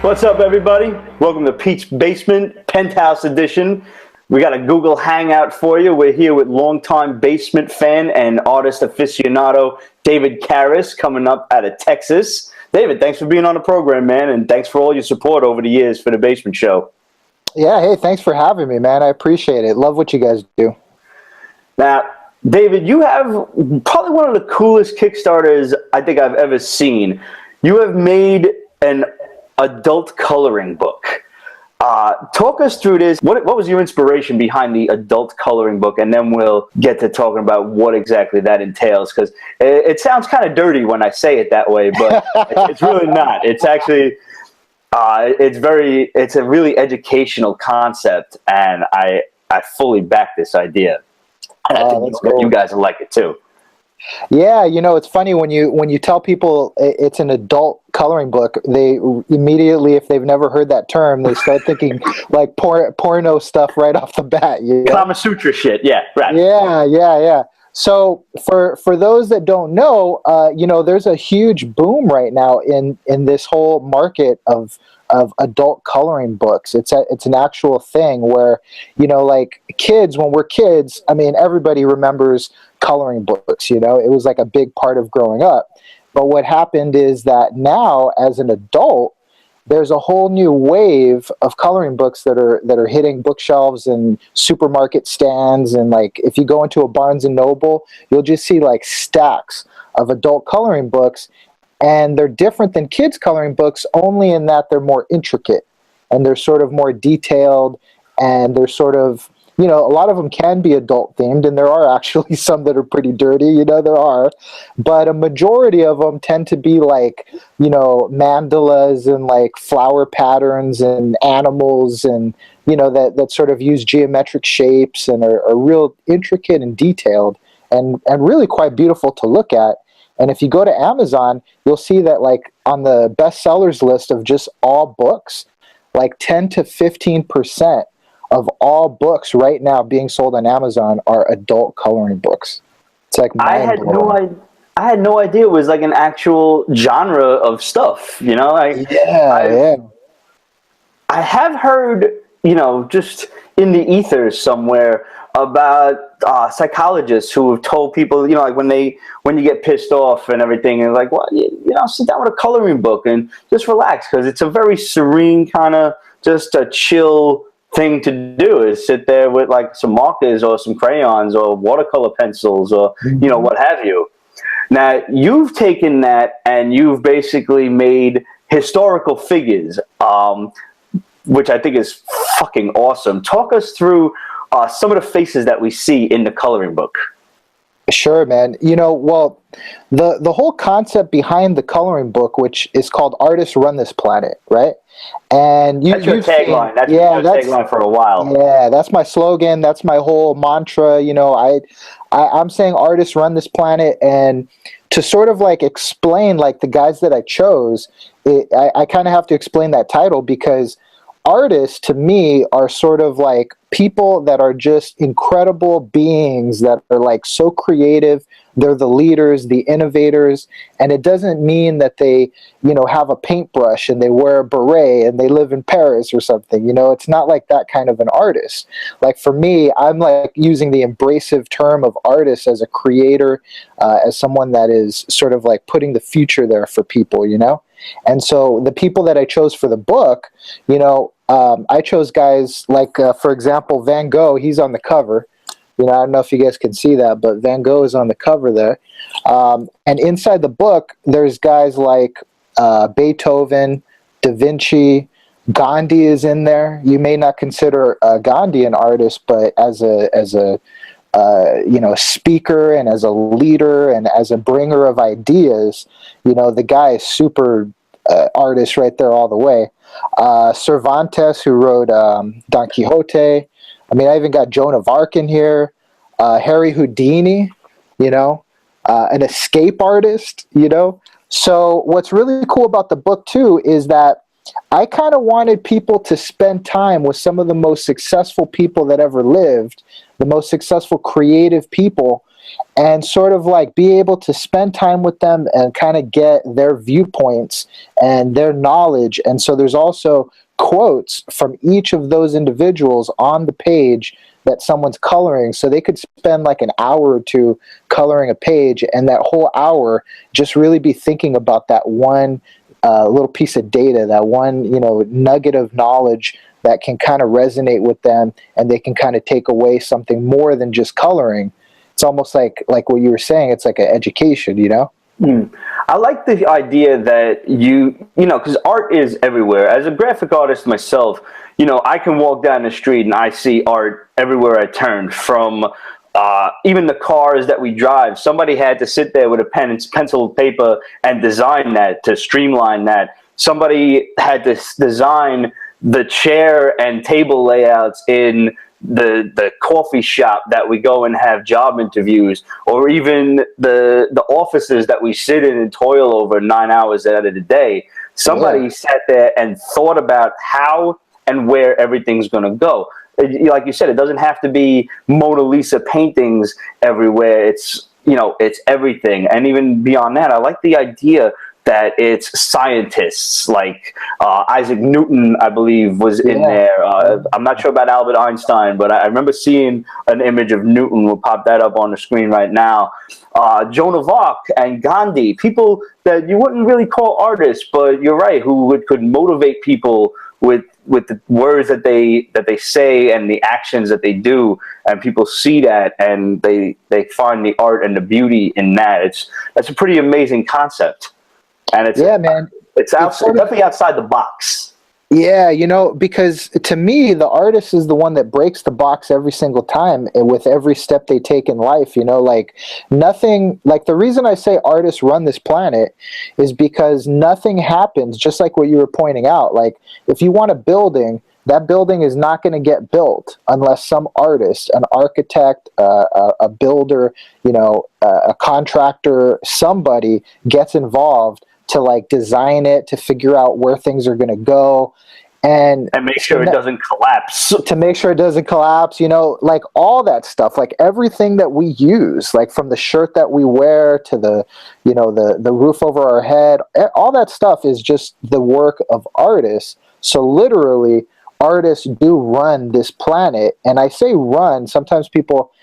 What's up, everybody? Welcome to Pete's Basement Penthouse Edition. We got a Google Hangout for you. We're here with longtime basement fan and artist aficionado David Carus, coming up out of Texas. David, thanks for being on the program, man, and thanks for all your support over the years for the Basement Show. Yeah, hey, thanks for having me, man. I appreciate it. Love what you guys do. Now, David, you have probably one of the coolest Kickstarters I think I've ever seen. You have made an adult coloring book. Talk us through this. What was your inspiration behind the adult coloring book? And then we'll get to talking about what exactly that entails, because it sounds kind of dirty when I say it that way, but it's really not. It's actually, it's a really educational concept, and I fully back this idea. And I think you guys will like it too. Yeah, you know, it's funny when you tell people it's an adult coloring book, they immediately, if they've never heard that term, they start thinking like porno stuff right off the bat. You know? Kama Sutra shit, yeah, right. Yeah. So for those that don't know, you know, there's a huge boom right now in this whole market of adult coloring books. It's an actual thing where, you know, like kids, when we're kids, I mean, everybody remembers coloring books, you know, it was like a big part of growing up. But what happened is that now as an adult, there's a whole new wave of coloring books that are hitting bookshelves and supermarket stands. And like, if you go into a Barnes and Noble, you'll just see like stacks of adult coloring books. And they're different than kids coloring books only in that they're more intricate and they're sort of more detailed, and they're sort of, you know, a lot of them can be adult themed, and there are actually some that are pretty dirty, you know, there are, but a majority of them tend to be like, you know, mandalas and like flower patterns and animals, and, you know, that sort of use geometric shapes and are real intricate and detailed and really quite beautiful to look at. And if you go to Amazon, you'll see that like on the bestsellers list of just all books, like 10 to 15% of all books right now being sold on Amazon are adult coloring books. It's like I had no idea it was like an actual genre of stuff, you know? I have heard, you know, just in the ethers somewhere about psychologists who have told people, you know, like when you get pissed off and everything, and like, well, you know, sit down with a coloring book and just relax, because it's a very serene kind of, just a chill thing to do, is sit there with like some markers or some crayons or watercolor pencils or, you know, what have you. Now, you've taken that and you've basically made historical figures, which I think is fucking awesome. Talk us through some of the faces that we see in the coloring book. Sure, man. You know, well, the whole concept behind the coloring book, which is called "Artists Run This Planet," right? And that's your tagline. That's your tagline for a while. Yeah, that's my slogan. That's my whole mantra. You know, I'm saying artists run this planet, and to sort of like explain like the guys that I chose, I kind of have to explain that title, because artists to me are sort of like people that are just incredible beings that are like so creative. They're the leaders, the innovators, and it doesn't mean that they, you know, have a paintbrush and they wear a beret and they live in Paris or something. You know, it's not like that kind of an artist. Like for me, I'm like using the embracive term of artist as a creator, as someone that is sort of like putting the future there for people, you know? And so the people that I chose for the book, you know, I chose guys like, for example, Van Gogh. He's on the cover. You know, I don't know if you guys can see that, but Van Gogh is on the cover there. And inside the book, there's guys like Beethoven, Da Vinci, Gandhi is in there. You may not consider Gandhi an artist, but as a you know, speaker and as a leader and as a bringer of ideas, you know, the guy is super artist right there all the way. Cervantes, who wrote Don Quixote. I mean, I even got Joan of Arc in here. Harry Houdini, you know, an escape artist, you know. So what's really cool about the book too is that I kind of wanted people to spend time with some of the most successful people that ever lived, the most successful creative people, and sort of like be able to spend time with them and kind of get their viewpoints and their knowledge. And so there's also quotes from each of those individuals on the page that someone's coloring, so they could spend like an hour or two coloring a page, and that whole hour just really be thinking about that one little piece of data, that one, you know, nugget of knowledge that can kind of resonate with them, and they can kind of take away something more than just coloring. It's almost like what you were saying, it's like an education, you know? I like the idea that you know, because art is everywhere. As a graphic artist myself, you know, I can walk down the street and I see art everywhere I turn, from even the cars that we drive. Somebody had to sit there with a pen and pencil and paper and design that, to streamline that. Somebody had to design the chair and table layouts in the coffee shop that we go and have job interviews, or even the offices that we sit in and toil over 9 hours out of the day. Somebody sat there and thought about how and where everything's going to go. Like you said, it doesn't have to be Mona Lisa paintings everywhere. It's, you know, it's everything. And even beyond that, I like the idea that it's scientists like Isaac Newton, I believe, was in there. I'm not sure about Albert Einstein, but I remember seeing an image of Newton. We'll pop that up on the screen right now. Joan of Arc and Gandhi, people that you wouldn't really call artists, but you're right, who could motivate people with the words that they say and the actions that they do, and people see that and they find the art and the beauty in that. That's a pretty amazing concept. And it's, man, it's definitely outside the box. Yeah, you know, because to me, the artist is the one that breaks the box every single time with every step they take in life. You know, like nothing, like the reason I say artists run this planet is because nothing happens, just like what you were pointing out. Like if you want a building, that building is not going to get built unless some artist, an architect, a builder, you know, a contractor, somebody gets involved to like design it, to figure out where things are going to go, and make sure it doesn't collapse. To make sure it doesn't collapse, you know, like all that stuff, like everything that we use, like from the shirt that we wear to the, you know, the roof over our head, all that stuff is just the work of artists. So literally, artists do run this planet. And I say run, sometimes people,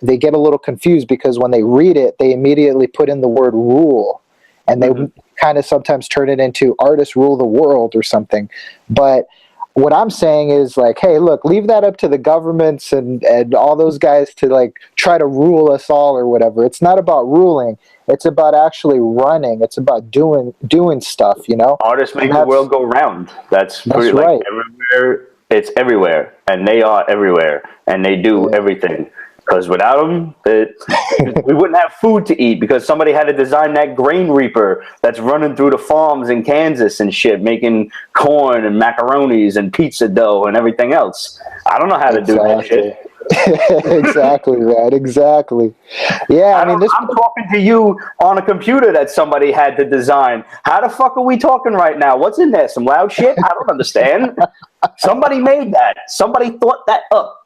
they get a little confused because when they read it, they immediately put in the word rule. And they kind of sometimes turn it into artists rule the world or something. But what I'm saying is like, hey, look, leave that up to the governments and all those guys to like try to rule us all or whatever. It's not about ruling. It's about actually running. It's about doing stuff, you know? Artists make the world go round. That's pretty, right. Like everywhere, it's everywhere. And they are everywhere. And they do everything. Because without them, we wouldn't have food to eat, because somebody had to design that grain reaper that's running through the farms in Kansas and shit, making corn and macaronis and pizza dough and everything else. I don't know how to do that shit. Exactly, man. Exactly. Yeah, I'm talking to you on a computer that somebody had to design. How the fuck are we talking right now? What's in there? Some loud shit? I don't understand. Somebody made that. Somebody thought that up.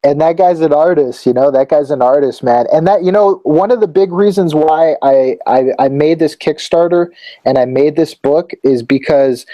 And that guy's an artist, you know, that guy's an artist, man. And that, you know, one of the big reasons why I made this Kickstarter and I made this book is because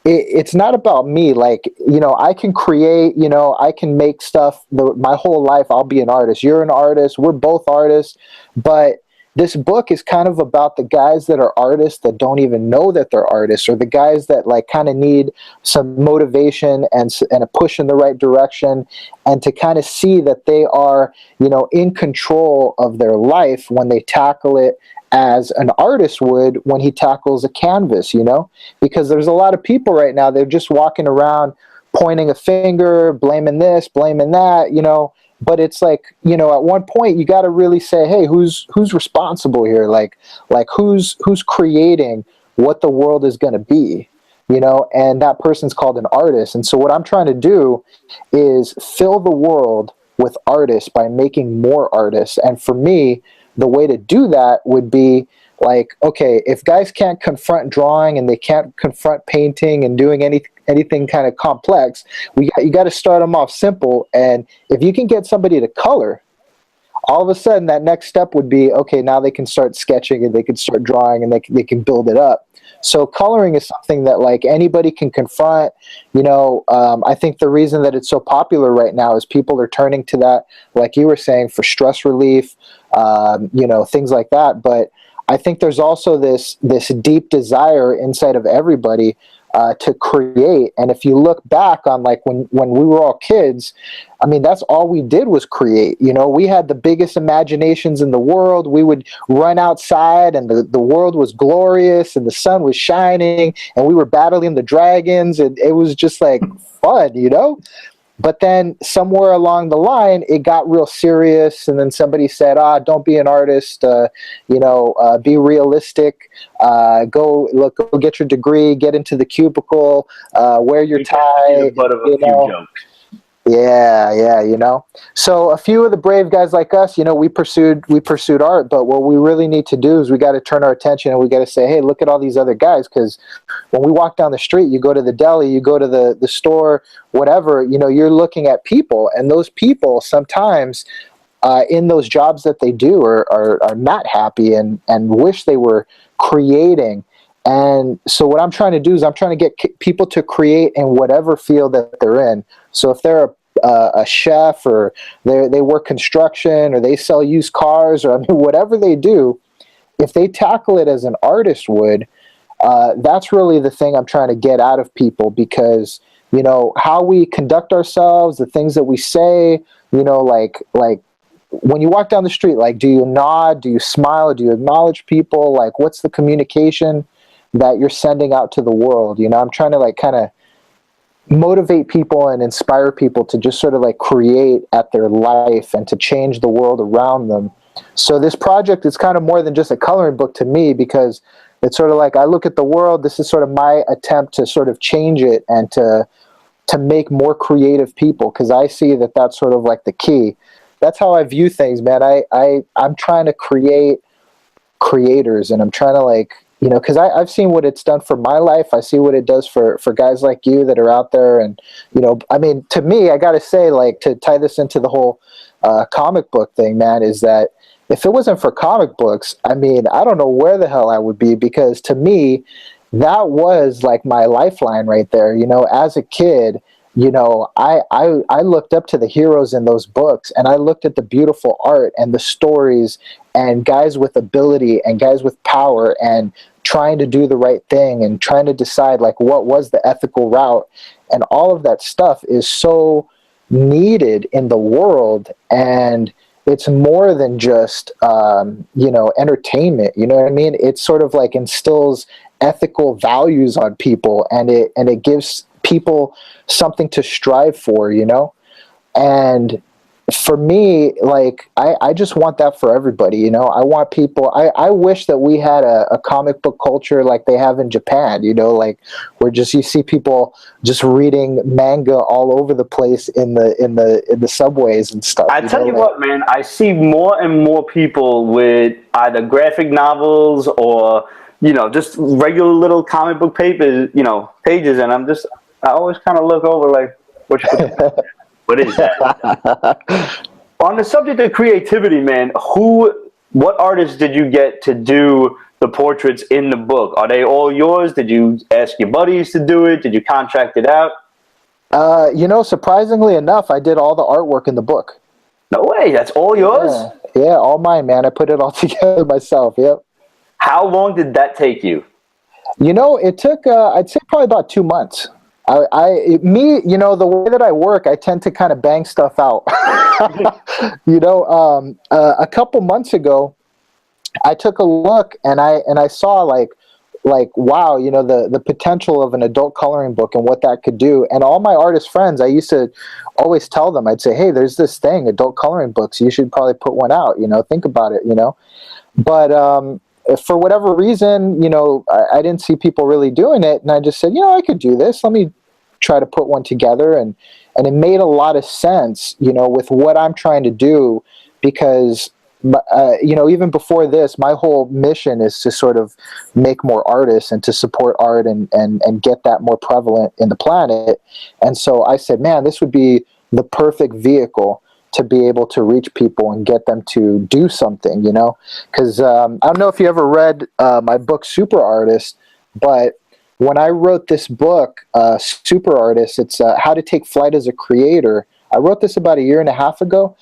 it's not about me. Like, you know, I can create, you know, I can make stuff my whole life. I'll be an artist. You're an artist. We're both artists. But this book is kind of about the guys that are artists that don't even know that they're artists, or the guys that like kind of need some motivation and a push in the right direction, and to kind of see that they are, you know, in control of their life when they tackle it as an artist would when he tackles a canvas, you know, because there's a lot of people right now, they're just walking around pointing a finger, blaming this, blaming that, you know. But it's like, you know, at one point you got to really say, hey, who's responsible here? Like who's creating what the world is going to be, you know? And that person's called an artist. And so what I'm trying to do is fill the world with artists by making more artists. And for me, the way to do that would be like, okay, if guys can't confront drawing and they can't confront painting and doing anything kind of complex, you got to start them off simple. And if you can get somebody to color, all of a sudden that next step would be, okay, now they can start sketching and they can start drawing and they can build it up. So coloring is something that like anybody can confront. I think the reason that it's so popular right now is people are turning to that, like you were saying, for stress relief, things like that. But I think there's also this deep desire inside of everybody to create. And if you look back on like when we were all kids, I mean, that's all we did was create. We had the biggest imaginations in the world. We would run outside and the world was glorious and the sun was shining and we were battling the dragons and it was just like fun. But then somewhere along the line, it got real serious, and then somebody said, don't be an artist, be realistic, go get your degree, get into the cubicle, wear your tie. Butt of a few jokes. Yeah. So a few of the brave guys like us, we pursued art, but what we really need to do is we got to turn our attention and we got to say, hey, look at all these other guys. Because when we walk down the street, you go to the deli, you go to the store, whatever, you're looking at people, and those people sometimes in those jobs that they do are not happy and wish they were creating. And so what I'm trying to do is I'm trying to get people to create in whatever field that they're in. So if they're a chef, or they work construction, or they sell used cars, or whatever they do, if they tackle it as an artist would, that's really the thing I'm trying to get out of people. Because how we conduct ourselves, the things that we say, like when you walk down the street, like, do you nod, do you smile, do you acknowledge people, like what's the communication that you're sending out to the world? I'm trying to like kind of motivate people and inspire people to just sort of like create at their life and to change the world around them. So this project is kind of more than just a coloring book to me, because it's sort of like I look at the world, this is sort of my attempt to sort of change it and to make more creative people, because I see that that's sort of like the key. That's how I view things, man. I'm trying to create creators, and I'm trying to like, because I've seen what it's done for my life. I see what it does for guys like you that are out there. And, to me, I got to say, like, to tie this into the whole comic book thing, man, is that if it wasn't for comic books, I don't know where the hell I would be, because to me, that was like my lifeline right there. As a kid, I looked up to the heroes in those books, and I looked at the beautiful art and the stories and guys with ability and guys with power and trying to do the right thing and trying to decide like what was the ethical route, and all of that stuff is so needed in the world. And it's more than just entertainment, what I mean? It sort of like instills ethical values on people, and it gives people something to strive for, and for me, like, I just want that for everybody, I want people, I wish that we had a comic book culture like they have in Japan, like where just you see people just reading manga all over the place in the subways and stuff. I tell you what, man, I see more and more people with either graphic novels or, just regular little comic book pages, and I always kind of look over like, what is that? On the subject of creativity, man, what artists did you get to do the portraits in the book? Are they all yours? Did you ask your buddies to do it? Did you contract it out? Surprisingly enough, I did all the artwork in the book. No way, that's all yours? Yeah, all mine, man. I put it all together myself, yep. How long did that take you? It took, I'd say probably about 2 months. The way that I work, I tend to kind of bang stuff out. A couple months ago, I took a look and I saw like wow, the potential of an adult coloring book and what that could do. And all my artist friends, I used to always tell them, I'd say, hey, there's this thing, adult coloring books. You should probably put one out. Think about it. But for whatever reason, I didn't see people really doing it, and I just said, I could do this. Let me try to put one together, and it made a lot of sense, with what I'm trying to do, because even before this, my whole mission is to sort of make more artists and to support art and get that more prevalent in the planet. And so I said, man, this would be the perfect vehicle. to be able to reach people and get them to do something, you know? Because I don't know if you ever read my book, Super Artist, but when I wrote this book, Super Artist, it's How to Take Flight as a Creator. I wrote this about 1.5 years ago,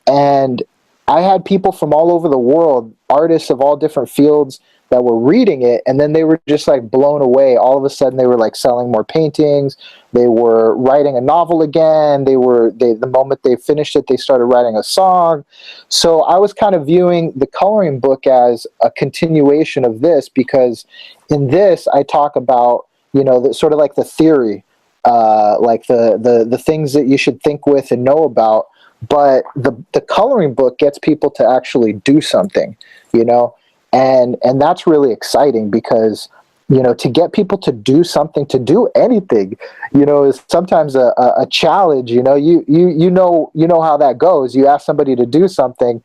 and I had people from all over the world, artists of all different fields, that were reading it, and then they were just like blown away. All of a sudden, they were like selling more paintings. They were writing a novel again. The moment they finished it, they started writing a song. So I was kind of viewing the coloring book as a continuation of this, because in this I talk about, you know, sort of like the theory, like the things that you should think with and know about. But the coloring book gets people to actually do something, you know. And that's really exciting, because, you know, to get people to do something, to do anything, you know, is sometimes a challenge. You know, you know how that goes. You ask somebody to do something,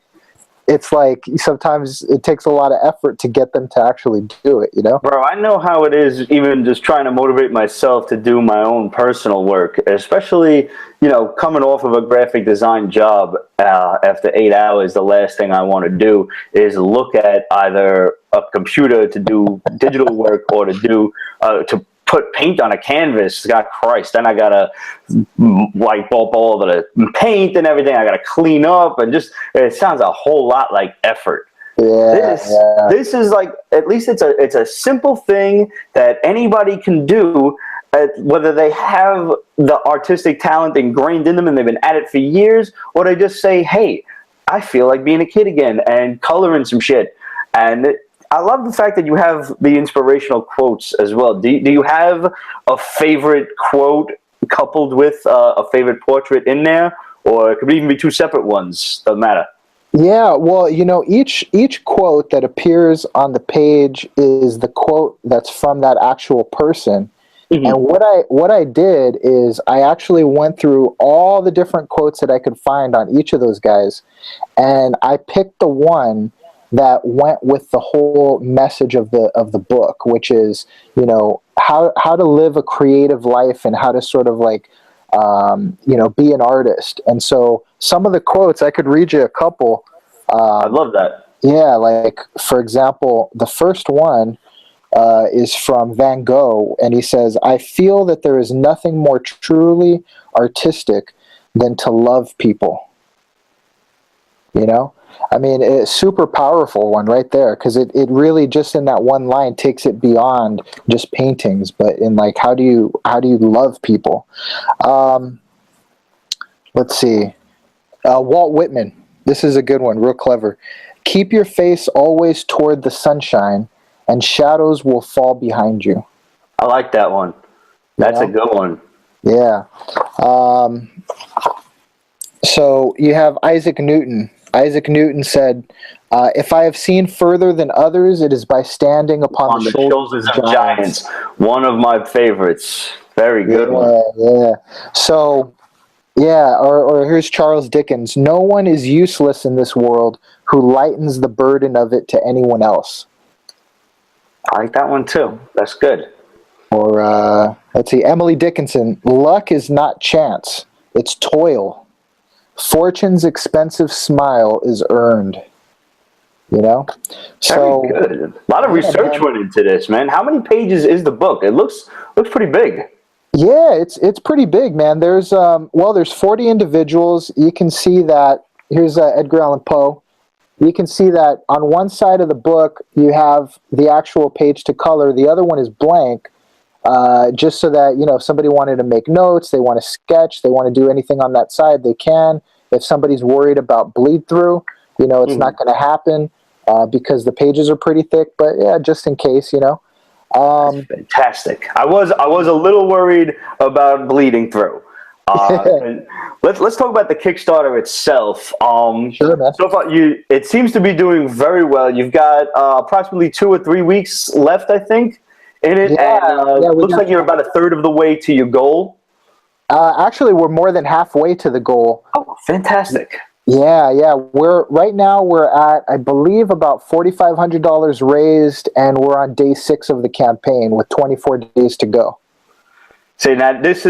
it's like sometimes it takes a lot of effort to get them to actually do it, you know? Bro, I know how it is, even just trying to motivate myself to do my own personal work, especially, you know, coming off of a graphic design job. After 8 hours, the last thing I want to do is look at either a computer to do digital work or to put paint on a canvas. God Christ, then I gotta wipe up all of the paint and everything. I gotta clean up, and just, it sounds a whole lot like effort. This is like, at least it's a simple thing that anybody can do, whether they have the artistic talent ingrained in them and they've been at it for years, or they just say, hey, I feel like being a kid again and coloring some shit. And I love the fact that you have the inspirational quotes as well. Do you have a favorite quote coupled with a favorite portrait in there? Or it could even be two separate ones, doesn't matter. Yeah, well, you know, each quote that appears on the page is the quote that's from that actual person. Mm-hmm. And what I did is I actually went through all the different quotes that I could find on each of those guys, and I picked the one that went with the whole message of the book, which is, you know, how to live a creative life and how to sort of like, you know, be an artist. And so some of the quotes, I could read you a couple. I love that. Yeah, like, for example, the first one is from Van Gogh, and he says, I feel that there is nothing more truly artistic than to love people. You know? I mean, it's a super powerful one right there, because it really, just in that one line, takes it beyond just paintings, but in like, how do you love people? Let's see. Walt Whitman. This is a good one, real clever. Keep your face always toward the sunshine, and shadows will fall behind you. I like that one. That's a good one. Yeah. So you have Isaac Newton. Isaac Newton said, if I have seen further than others, it is by standing upon the shoulders of giants. One of my favorites. Very good one. Yeah. So, yeah, or here's Charles Dickens. No one is useless in this world who lightens the burden of it to anyone else. I like that one too. That's good. Or, let's see, Emily Dickinson. Luck is not chance. It's toil. Fortune's expensive smile is earned. You know? So, very good. A lot of research went into this, man. How many pages is the book? It looks pretty big. Yeah, it's pretty big, man. There's 40 individuals. You can see that. Here's Edgar Allan Poe. You can see that on one side of the book you have the actual page to color. The other one is blank, just so that, you know, if somebody wanted to make notes, they want to sketch, they want to do anything on that side, they can. If somebody's worried about bleed through, you know, it's not going to happen because the pages are pretty thick. But yeah, just in case, you know. That's fantastic. I was a little worried about bleeding through. Let's talk about the Kickstarter itself. Sure, man. So far, it seems to be doing very well. You've got approximately 2 or 3 weeks left, I think, in it. Looks like you're about a third of the way to your goal. Actually, we're more than halfway to the goal. Oh, fantastic. Yeah. Right now we're at, I believe, about $4,500 raised, and we're on day 6 of the campaign with 24 days to go. See, now this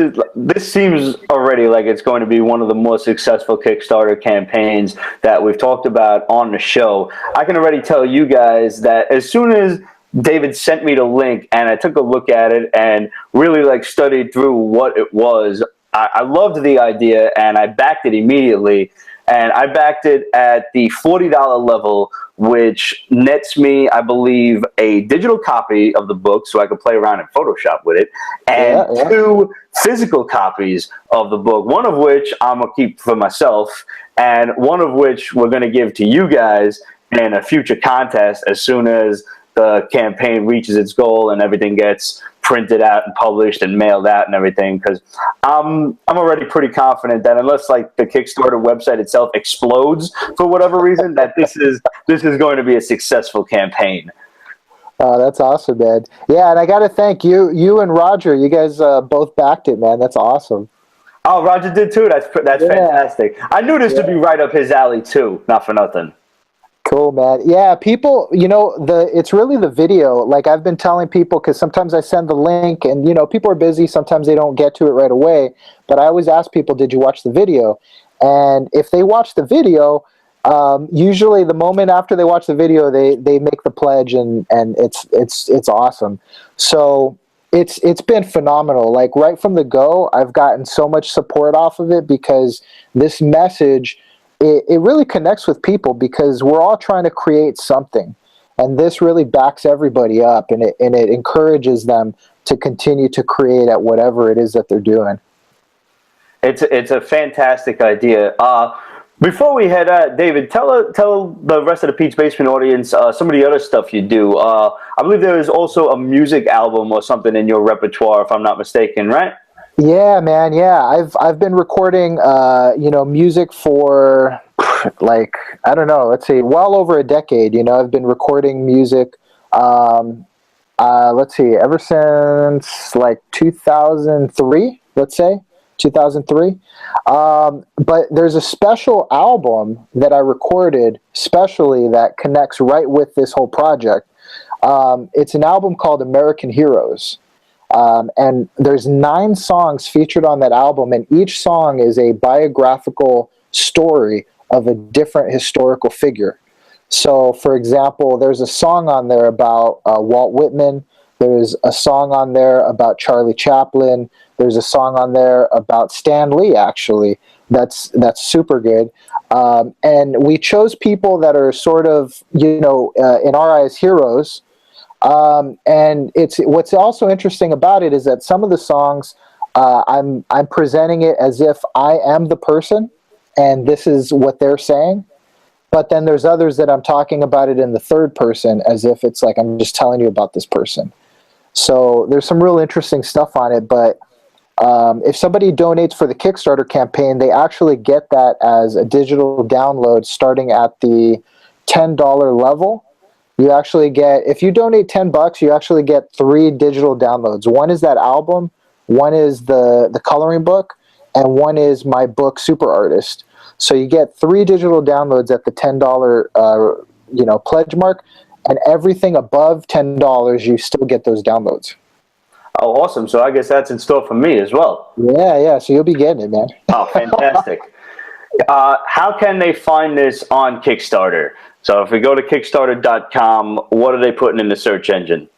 seems already like it's going to be one of the more successful Kickstarter campaigns that we've talked about on the show. I can already tell you guys that as soon as David sent me the link and I took a look at it and really like studied through what it was, I loved the idea and I backed it immediately. And I backed it at the $40 level, which nets me, I believe, a digital copy of the book so I could play around in Photoshop with it, and two physical copies of the book, one of which I'm going to keep for myself, and one of which we're going to give to you guys in a future contest as soon as the campaign reaches its goal and everything gets printed out and published and mailed out and everything, because I'm already pretty confident that unless like the Kickstarter website itself explodes for whatever reason, that this is going to be a successful campaign. Oh, that's awesome, man. Yeah, and I got to thank you and Roger. You guys both backed it, man. That's awesome. Oh, Roger did too. That's fantastic. I knew this would be right up his alley too. Not for nothing. Cool, man. Yeah, people, it's really the video. Like I've been telling people, because sometimes I send the link and, people are busy. Sometimes they don't get to it right away. But I always ask people, did you watch the video? And if they watch the video, usually the moment after they watch the video, they make the pledge and it's awesome. So it's been phenomenal. Like right from the go, I've gotten so much support off of it because this message, it really connects with people because we're all trying to create something, and this really backs everybody up, and it encourages them to continue to create at whatever it is that they're doing. It's a fantastic idea. Before we head out, David, tell the rest of the Pete's Basement audience some of the other stuff you do. I believe there is also a music album or something in your repertoire, if I'm not mistaken, right? Yeah, man. Yeah, I've been recording, music for like, I don't know, let's see, well over a decade. I've been recording music. Let's see, ever since like 2003. Let's say 2003. But there's a special album that I recorded, specially that connects right with this whole project. It's an album called American Heroes. And there's 9 songs featured on that album, and each song is a biographical story of a different historical figure. So, for example, there's a song on there about Walt Whitman. There's a song on there about Charlie Chaplin. There's a song on there about Stan Lee, actually. That's super good. And we chose people that are sort of, in our eyes, heroes. And what's also interesting about it is that some of the songs, I'm presenting it as if I am the person and this is what they're saying. But then there's others that I'm talking about it in the third person as if it's like I'm just telling you about this person. So there's some real interesting stuff on it. But if somebody donates for the Kickstarter campaign, they actually get that as a digital download starting at the $10 level. You actually get, if you donate $10, you actually get 3 digital downloads. One is that album, one is the coloring book, and one is my book, Super Artist. So you get 3 digital downloads at the $10 pledge mark, and everything above $10, you still get those downloads. Oh, awesome. So I guess that's in store for me as well. Yeah. So you'll be getting it, man. Oh, fantastic. How can they find this on Kickstarter? So if we go to Kickstarter.com, what are they putting in the search engine?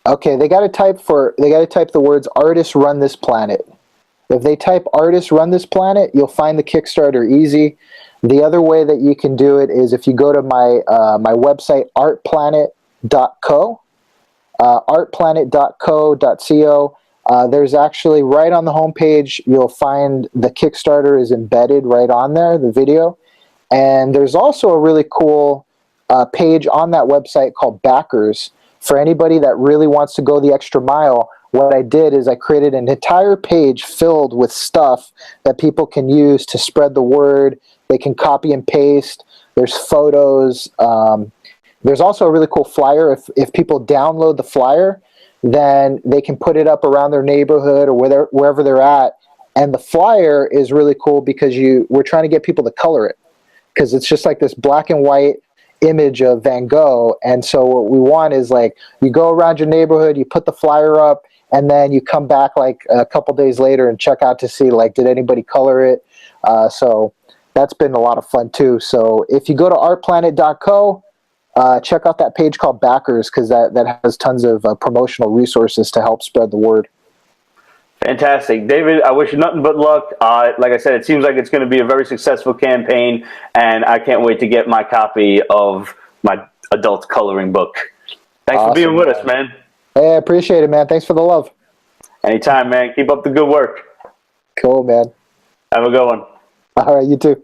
Okay, they got to type the words "artists run this planet." If they type "artists run this planet," you'll find the Kickstarter easy. The other way that you can do it is if you go to my website, artplanet.co, artplanet.co.co. There's actually right on the homepage, you'll find the Kickstarter is embedded right on there, the video. And there's also a really cool page on that website called Backers. For anybody that really wants to go the extra mile, what I did is I created an entire page filled with stuff that people can use to spread the word. They can copy and paste. There's photos. There's also a really cool flyer. If people download the flyer, then they can put it up around their neighborhood or wherever they're at. And the flyer is really cool because we're trying to get people to color it, because it's just like this black and white image of Van Gogh. And so what we want is like you go around your neighborhood, you put the flyer up, and then you come back like a couple days later and check out to see like did anybody color it. So that's been a lot of fun too. So if you go to artplanet.co, check out that page called Backers, because that has tons of promotional resources to help spread the word. Fantastic. David, I wish you nothing but luck. Like I said, it seems like it's going to be a very successful campaign, and I can't wait to get my copy of my adult coloring book. Thanks for being with us, man. Hey, I appreciate it, man. Thanks for the love. Anytime, man. Keep up the good work. Cool, man. Have a good one. All right, you too.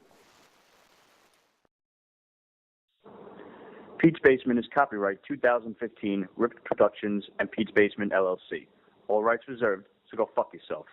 Pete's Basement is copyright 2015, Ripped Productions and Pete's Basement, LLC. All rights reserved, so go fuck yourself.